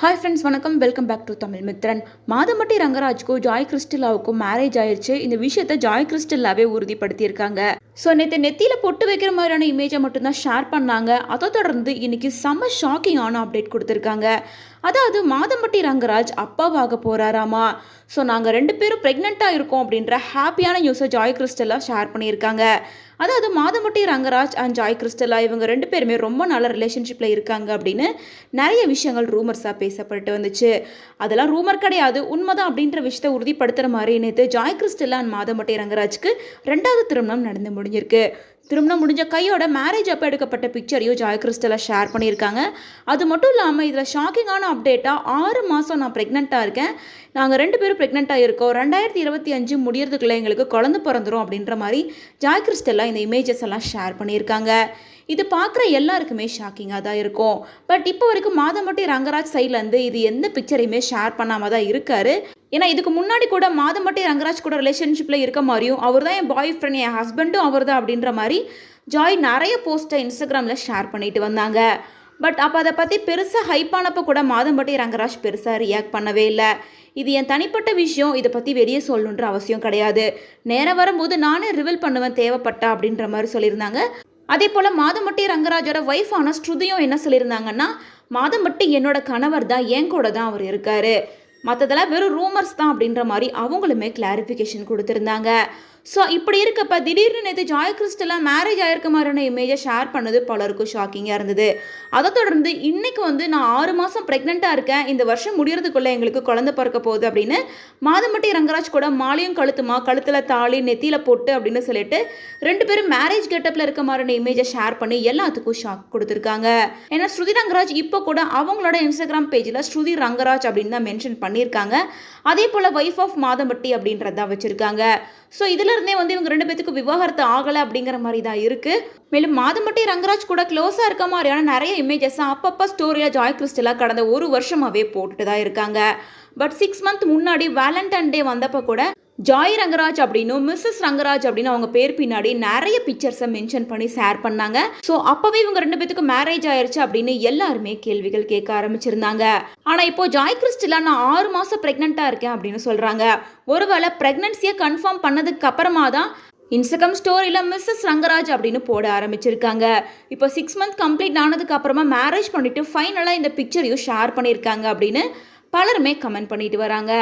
Hi friends, வணக்கம். Welcome back to Tamil Mithran. Madhampatty ரங்கராஜுக்கும் ஜாய் கிறிஸ்டிலாவுக்கும் மேரேஜ் ஆயிடுச்சு. இந்த விஷயத்தை ஜாய் கிறிஸ்டிலாவே உறுதிப்படுத்தியிருக்காங்க. ஸோ நெத்தியில் பொட்டு வைக்கிற மாதிரியான இமேஜை மட்டும்தான் ஷேர் பண்ணாங்க. அதை தொடர்ந்து இன்னைக்கு செம்ம ஷாக்கிங்கான அப்டேட் கொடுத்துருக்காங்க. அதாவது மாதம்பட்டி ரங்கராஜ் அப்பாவாக போகிறாராமா. ஸோ நாங்கள் 2 பேரும் ப்ரெக்னெண்ட்டாக இருக்கோம் அப்படின்ற ஹாப்பியான நியூஸை ஜாய் கிறிஸ்டலா ஷேர் பண்ணியிருக்காங்க. அதாவது மாதம்பட்டி ரங்கராஜ் அண்ட் ஜாய் கிறிஸ்டலா இவங்க 2 பேருமே ரொம்ப நல்ல ரிலேஷன்ஷிப்பில் இருக்காங்க அப்படின்னு நிறைய விஷயங்கள் ரூமர்ஸாக பேசப்பட்டு வந்துச்சு. அதெல்லாம் ரூமர் கிடையாது, உண்மைதான் அப்படின்ற விஷயத்தை உறுதிப்படுத்துகிற மாதிரி நேற்று ஜாய் கிறிஸ்டலா அண்ட் மாதம்பட்டி ரங்கராஜ்க்கு 2வது திருமணம் நடந்து முடிஞ்சிருக்கு. திருமணம் முடிஞ்ச கையோட மேரேஜ் அப்போ எடுக்கப்பட்ட பிக்சரையும் ஜாய் கிறிஸ்டலா ஷேர் பண்ணியிருக்காங்க. அது மட்டும் இல்லாமல் இதில் ஷாக்கிங்கான அப்டேட்டாக 6 மாதம் நான் ப்ரெக்னெண்ட்டாக இருக்கேன், நாங்கள் 2 பேரும் ப்ரெக்னெண்ட்டாக இருக்கோம், 2025 முடியறதுக்குள்ளே எங்களுக்கு குழந்தை பிறந்துடும் அப்படின்ற மாதிரி ஜாய் கிறிஸ்டலா இந்த இமேஜஸ் எல்லாம் ஷேர் பண்ணியிருக்காங்க. இது பார்க்குற எல்லாருக்குமே ஷாக்கிங்காக தான் இருக்கும். பட் இப்போ வரைக்கும் மாதம்பட்டி ரங்கராஜ் சைட்லேருந்து இது எந்த பிக்சரையுமே ஷேர் பண்ணாமல் தான் இருக்காரு. ஏன்னா இதுக்கு முன்னாடி கூட மாதம்பட்டி ரங்கராஜ் கூட ரிலேஷன்ஷிப்பில் இருக்க மாதிரியும் அவர் தான் என் பாய் ஃப்ரெண்ட், என் ஹஸ்பண்டும் அவர் தான் அப்படின்ற மாதிரி ஜாய் நிறைய போஸ்ட்டை இன்ஸ்டாகிராமில் ஷேர் பண்ணிட்டு வந்தாங்க. பட் அப்போ அதை பற்றி பெருசாக ஹைப்பானப்போ கூட மாதம்பட்டி ரங்கராஜ் பெருசாக ரியாக்ட் பண்ணவே இல்லை. இது என் தனிப்பட்ட விஷயம், இதை பற்றி வெளியே சொல்லணுன்ற அவசியம் கிடையாது, நேரம் வரும்போது நானே ரிவீல் பண்ணுவேன் தேவைப்பட்டா அப்படின்ற மாதிரி சொல்லியிருந்தாங்க. அதே போல் மாதம்பட்டி ரங்கராஜோட ஒய்ஃபான ஸ்ருதியும் என்ன சொல்லியிருந்தாங்கன்னா, மாதம்பட்டி என்னோட கணவர் தான், என் கூட தான் அவர் இருக்காரு, மற்றதெல்லாம் வெறும் ரூமர்ஸ் தான் அப்படின்ற மாதிரி அவங்களுமே கிளாரிஃபிகேஷன் கொடுத்துருந்தாங்க. ஸோ இப்படி இருக்கப்ப திடீர்னு நேற்று ஜாய் கிறிஸ்டலா மேரேஜ் ஆயிருக்க மாதிரியான இமேஜை ஷேர் பண்ணது பலருக்கும் ஷாக்கிங்காக இருந்தது. அதை தொடர்ந்து இன்னைக்கு நான் 6 மாதம் ப்ரெக்னெண்ட்டாக இருக்கேன், இந்த வருஷம் முடியறதுக்குள்ளே எங்களுக்கு குழந்தை பிறக்க போகுது அப்படின்னு மாதம்பட்டி ரங்கராஜ் கூட மாலையும் கழுத்தில் தாலி நெத்தியில் போட்டு அப்படின்னு சொல்லிட்டு 2 பேரும் மேரேஜ் கெட்டப்பில் இருக்க மாதிரியான இமேஜை ஷேர் பண்ணி எல்லாத்துக்கும் ஷாக் கொடுத்துருக்காங்க. ஏன்னா ஸ்ருதி ரங்கராஜ் இப்போ கூட அவங்களோட இன்ஸ்டாகிராம் பேஜில் ஸ்ருதி ரங்கராஜ் அப்படின்னு தான் மென்ஷன் பண்ணியிருக்காங்க. அதே போல் ஒய்ஃப் ஆஃப் மாதம்பட்டி அப்படின்றத வச்சுருக்காங்க. ஸோ இதிலிருந்தே இவங்க 2 பேத்துக்கு விவாகரத்து ஆகலை அப்படிங்கிற மாதிரி தான் இருக்குது. மேலும் மாதம்பட்டி ரங்கராஜ் கூட க்ளோஸாக இருக்க மாதிரியான நிறைய இமேஜஸ் அப்பப்போ ஸ்டோரியாக ஜாய் கிறிஸ்டலா கடந்த 1 வருஷமாகவே போட்டுட்டு தான் இருக்காங்க. பட் 6 மந்த் முன்னாடி வேலண்டைன் டே வந்தப்போ கூட ஜாய் ரங்கராஜ் அப்படின்னும் மிஸ்ஸஸ் ரங்கராஜ் அப்படின்னு அவங்க பேர் பின்னாடி நிறைய பிக்சர்ஸை மென்ஷன் பண்ணி ஷேர் பண்ணாங்க. ஸோ அப்போவே இவங்க 2 பேத்துக்கு மேரேஜ் ஆயிடுச்சு அப்படின்னு எல்லாருமே கேள்விகள் கேட்க ஆரம்பிச்சிருந்தாங்க. ஆனால் இப்போ ஜாய் கிறிஸ்டலா நான் 6 மாதம் ப்ரெக்னெண்ட்டாக இருக்கேன் அப்படின்னு சொல்கிறாங்க. ஒருவேளை ப்ரெக்னன்சியை கன்ஃபார்ம் பண்ணதுக்கு அப்புறமா தான் இன்ஸ்டாகிராம் ஸ்டோரியில் மிஸ்ஸஸ் ரங்கராஜ் அப்படின்னு போட ஆரம்பிச்சிருக்காங்க. இப்போ 6 மந்த் கம்ப்ளீட் ஆனதுக்கு அப்புறமா மேரேஜ் பண்ணிட்டு ஃபைனலாக இந்த பிக்சரையும் ஷேர் பண்ணியிருக்காங்க அப்படின்னு பலருமே கமெண்ட் பண்ணிட்டு வராங்க.